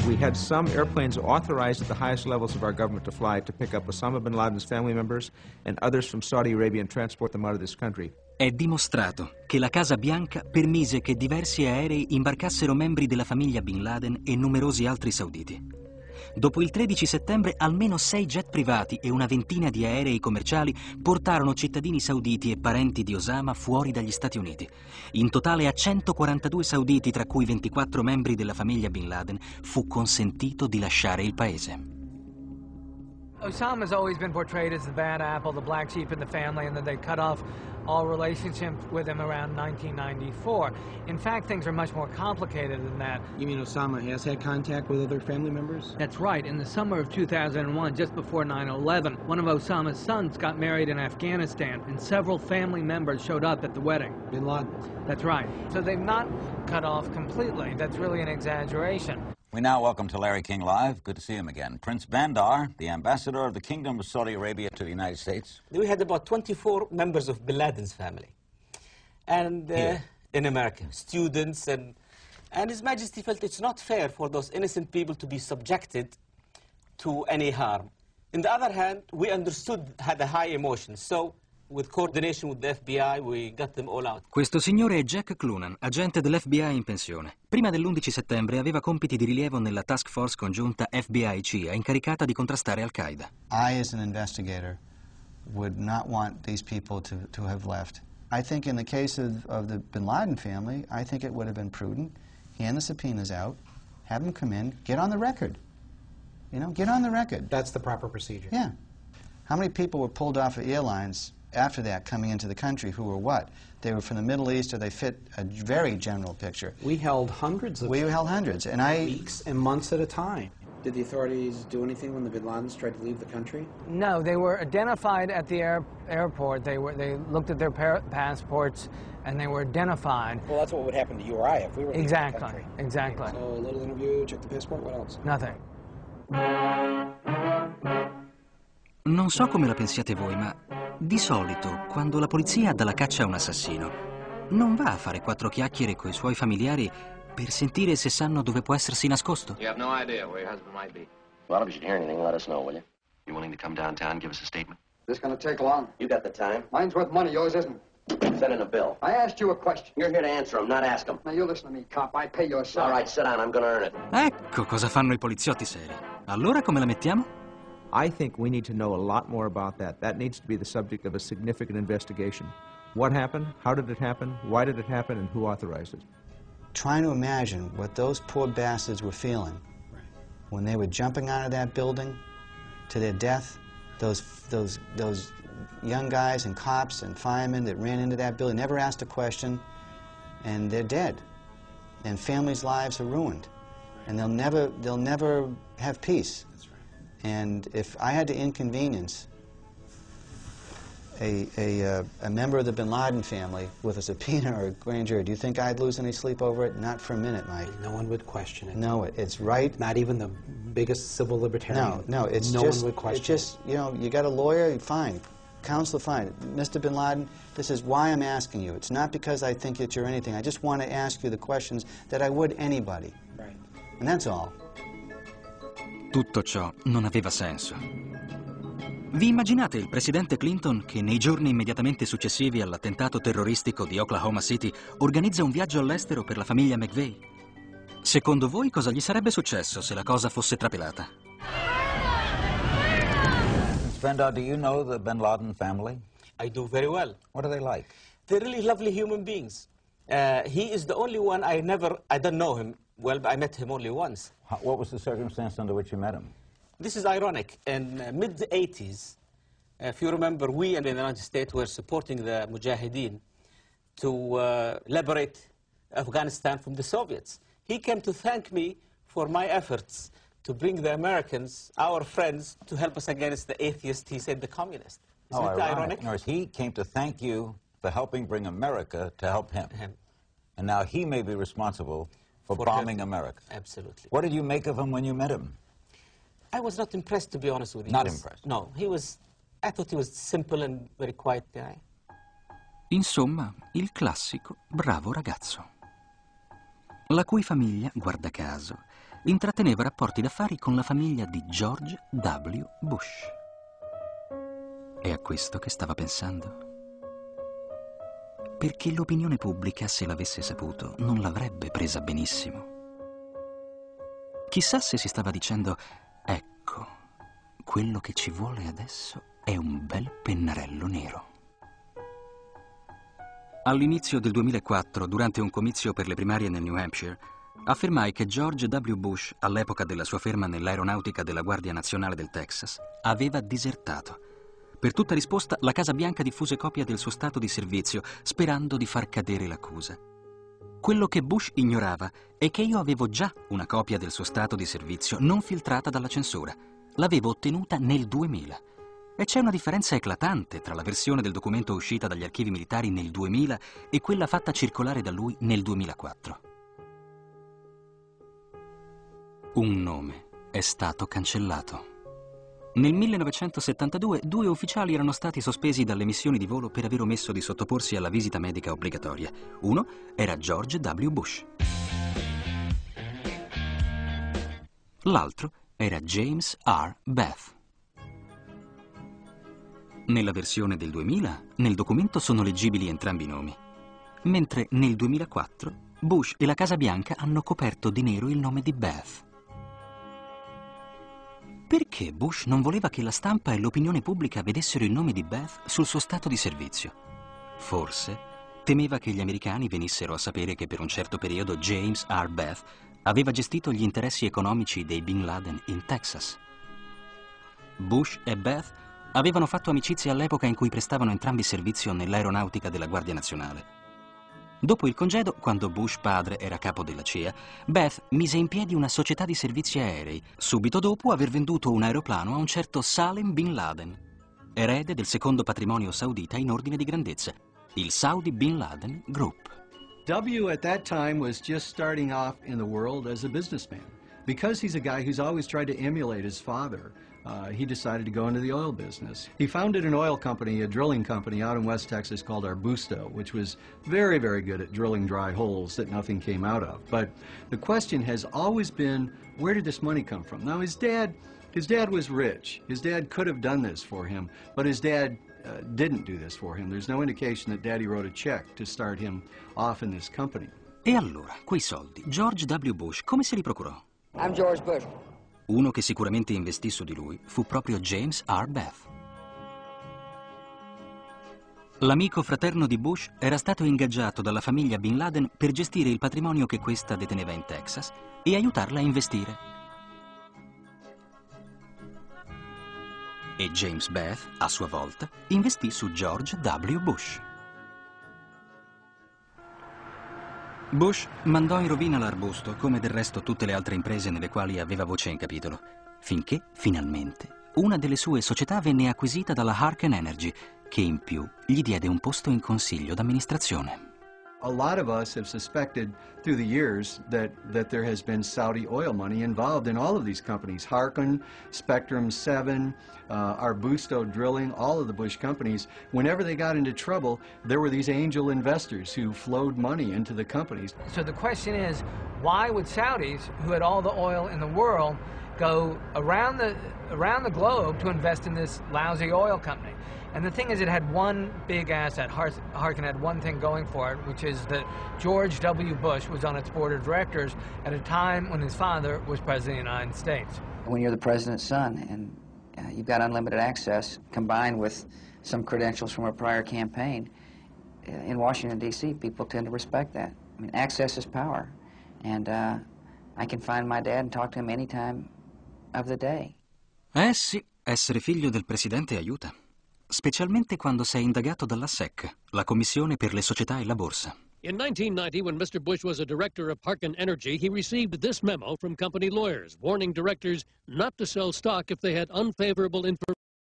We had some airplanes authorized at the highest levels of our government to fly to pick up Osama bin Laden's family members and others from Saudi Arabia and transport them out of this country. È dimostrato che la Casa Bianca permise che diversi aerei imbarcassero membri della famiglia Bin Laden e numerosi altri sauditi. Dopo il 13 settembre, almeno 6 jet privati e una ventina di aerei commerciali portarono cittadini sauditi e parenti di Osama fuori dagli Stati Uniti. In totale a 142 sauditi, tra cui 24 membri della famiglia Bin Laden, fu consentito di lasciare il paese. Osama has always been portrayed as the bad apple, the black sheep in the family, and that they cut off all relationship with him around 1994. In fact, things are much more complicated than that. You mean Osama has had contact with other family members? That's right. In the summer of 2001, just before 9/11, one of Osama's sons got married in Afghanistan, and several family members showed up at the wedding. Bin Laden? That's right. So they've not cut off completely. That's really an exaggeration. We now welcome to Larry King Live. Good to see him again. Prince Bandar, the ambassador of the Kingdom of Saudi Arabia to the United States. We had about 24 members of Bin Laden's family. And in America, students, and His Majesty felt it's not fair for those innocent people to be subjected to any harm. On the other hand, we understood, had a high emotion, so with coordination with the FBI, we got them all out. Questo signore è Jack Clunan, agente dell'FBI in pensione. Prima dell'11 settembre aveva compiti di rilievo nella task force congiunta FBI-CIA incaricata di contrastare Al-Qaeda. I, as an investigator, would not want these people to have left. I think in the case of the Bin Laden family, I think it would have been prudent. Hand the subpoenas out, have them come in, get on the record. You know, get on the record. That's the proper procedure. Yeah. How many people were pulled off of airlines after that coming into the country who were what? They were from the Middle East, or they fit a very general picture. We held hundreds of and weeks and months at a time. Did the authorities do anything when the Bin Ladens tried to leave the country? No, they were identified at the airport. They looked at their passports and they were identified. Well, that's what would happen to you or I if we were leaving the country. Exactly. So a little interview, check the passport, what else? Nothing. Non so come la pensiate voi, ma di solito, quando la polizia dà la caccia a un assassino, non va a fare 4 chiacchiere coi suoi familiari per sentire se sanno dove può essersi nascosto. You have no idea where your husband might be. Well, if you should hear anything, let us know, will you? You willing to come downtown and give us a statement? This gonna take long. You got the time? Mine's worth money, yours isn't. Send in a bill. I asked you a question. You're here to answer them, not ask them. Now, you listen to me, cop. I pay your salary. All right, sit down. I'm gonna earn it. Ecco cosa fanno i poliziotti seri. Allora come la mettiamo? I think we need to know a lot more about that. That needs to be the subject of a significant investigation. What happened? How did it happen? Why did it happen? And who authorized it? Trying to imagine what those poor bastards were feeling when they were jumping out of that building to their death. Those young guys and cops and firemen that ran into that building, never asked a question, and they're dead. And families' lives are ruined. And they'll never have peace. And if I had to inconvenience a member of the Bin Laden family with a subpoena or a grand jury, do you think I'd lose any sleep over it? Not for a minute, Mike. No one would question it. No, it's right. Not even the biggest civil libertarian. No, it's no just, one would question it's just, you know, you got a lawyer, fine. Counsel, fine. Mr. Bin Laden, this is why I'm asking you. It's not because I think that you're anything. I just want to ask you the questions that I would anybody. Right. And that's all. Tutto ciò non aveva senso. Vi immaginate il presidente Clinton che nei giorni immediatamente successivi all'attentato terroristico di Oklahoma City organizza un viaggio all'estero per la famiglia McVeigh? Secondo voi cosa gli sarebbe successo se la cosa fosse trapelata? Mr. Bandar, do you know the Bin Laden family? I do very well. What are they like? They're really lovely human beings. He is the only one I don't know him well, but I met him only once. What was the circumstance under which you met him? This is ironic. In mid-80s, if you remember, we in the United States were supporting the Mujahideen to liberate Afghanistan from the Soviets. He came to thank me for my efforts to bring the Americans, our friends, to help us against the atheists, he said, the communists. Isn't it ironic? In other words, he came to thank you for helping bring America to help him. And now he may be responsible for bombing America. Absolutely. What did you make of him when you met him? I was not impressed, to be honest with you. Not impressed? No, I thought he was simple and very quiet guy. Insomma, il classico bravo ragazzo. la cui famiglia, guarda caso, intratteneva rapporti d'affari con la famiglia di George W. Bush. È a questo che stava pensando? Perché l'opinione pubblica, se l'avesse saputo, non l'avrebbe presa benissimo. Chissà se si stava dicendo: ecco, quello che ci vuole adesso è un bel pennarello nero. All'inizio del 2004, durante un comizio per le primarie nel New Hampshire, affermai che George W. Bush, all'epoca della sua ferma nell'aeronautica della Guardia Nazionale del Texas, aveva disertato. Per tutta risposta, la Casa Bianca diffuse copia del suo stato di servizio, sperando di far cadere l'accusa. Quello che Bush ignorava è che io avevo già una copia del suo stato di servizio non filtrata dalla censura. L'avevo ottenuta nel 2000. E c'è una differenza eclatante tra la versione del documento uscita dagli archivi militari nel 2000 e quella fatta circolare da lui nel 2004. Un nome è stato cancellato. Nel 1972 2 ufficiali erano stati sospesi dalle missioni di volo per aver omesso di sottoporsi alla visita medica obbligatoria. Uno era George W. Bush. L'altro era James R. Beth. Nella versione del 2000, nel documento sono leggibili entrambi i nomi, mentre nel 2004 Bush e la Casa Bianca hanno coperto di nero il nome di Beth. Perché Bush non voleva che la stampa e l'opinione pubblica vedessero il nome di Beth sul suo stato di servizio? Forse temeva che gli americani venissero a sapere che per un certo periodo James R. Beth aveva gestito gli interessi economici dei Bin Laden in Texas. Bush e Beth avevano fatto amicizia all'epoca in cui prestavano entrambi servizio nell'aeronautica della Guardia Nazionale. Dopo il congedo, quando Bush padre era capo della CIA, Beth mise in piedi una società di servizi aerei, subito dopo aver venduto un aeroplano a un certo Salem Bin Laden, erede del secondo patrimonio saudita in ordine di grandezza, il Saudi Bin Laden Group. W at that time was just starting off in the world as a businessman. Because he's a guy who's always tried to emulate his father, he decided to go into the oil business. He founded an oil company, a drilling company out in West Texas called Arbusto, which was very, very good at drilling dry holes that nothing came out of. But the question has always been, where did this money come from? Now, his dad was rich. His dad could have done this for him, but his dad didn't do this for him. There's no indication that Daddy wrote a check to start him off in this company. E allora, quei soldi, George W. Bush come se li procurò? I'm George Bush. Uno che sicuramente investì su di lui fu proprio James R. Beth. L'amico fraterno di Bush era stato ingaggiato dalla famiglia Bin Laden per gestire il patrimonio che questa deteneva in Texas e aiutarla a investire. E James Beth, a sua volta, investì su George W. Bush. Bush mandò in rovina l'Arbusto, come del resto tutte le altre imprese nelle quali aveva voce in capitolo, finché, finalmente, una delle sue società venne acquisita dalla Harken Energy, che in più gli diede un posto in consiglio d'amministrazione. A lot of us have suspected through the years that there has been Saudi oil money involved in all of these companies. Harken, Spectrum 7, Arbusto Drilling, all of the Bush companies. Whenever they got into trouble, there were these angel investors who flowed money into the companies. So the question is, why would Saudis, who had all the oil in the world, go around the globe to invest in this lousy oil company? And the thing is, it had one big asset. Harken had one thing going for it, which is that George W. Bush was on its board of directors at a time when his father was president of the United States. When you're the president's son and you've got unlimited access combined with some credentials from a prior campaign, in Washington, D.C., people tend to respect that. I mean, access is power. And I can find my dad and talk to him any time of the day. Eh sì, essere figlio del presidente aiuta. Specialmente quando sei indagato dalla SEC, la Commissione per le società e la borsa. In 1990, when Mr. Bush was a director of Harken Energy, he received this memo from company lawyers, warning directors not to sell stock if they had unfavorable information.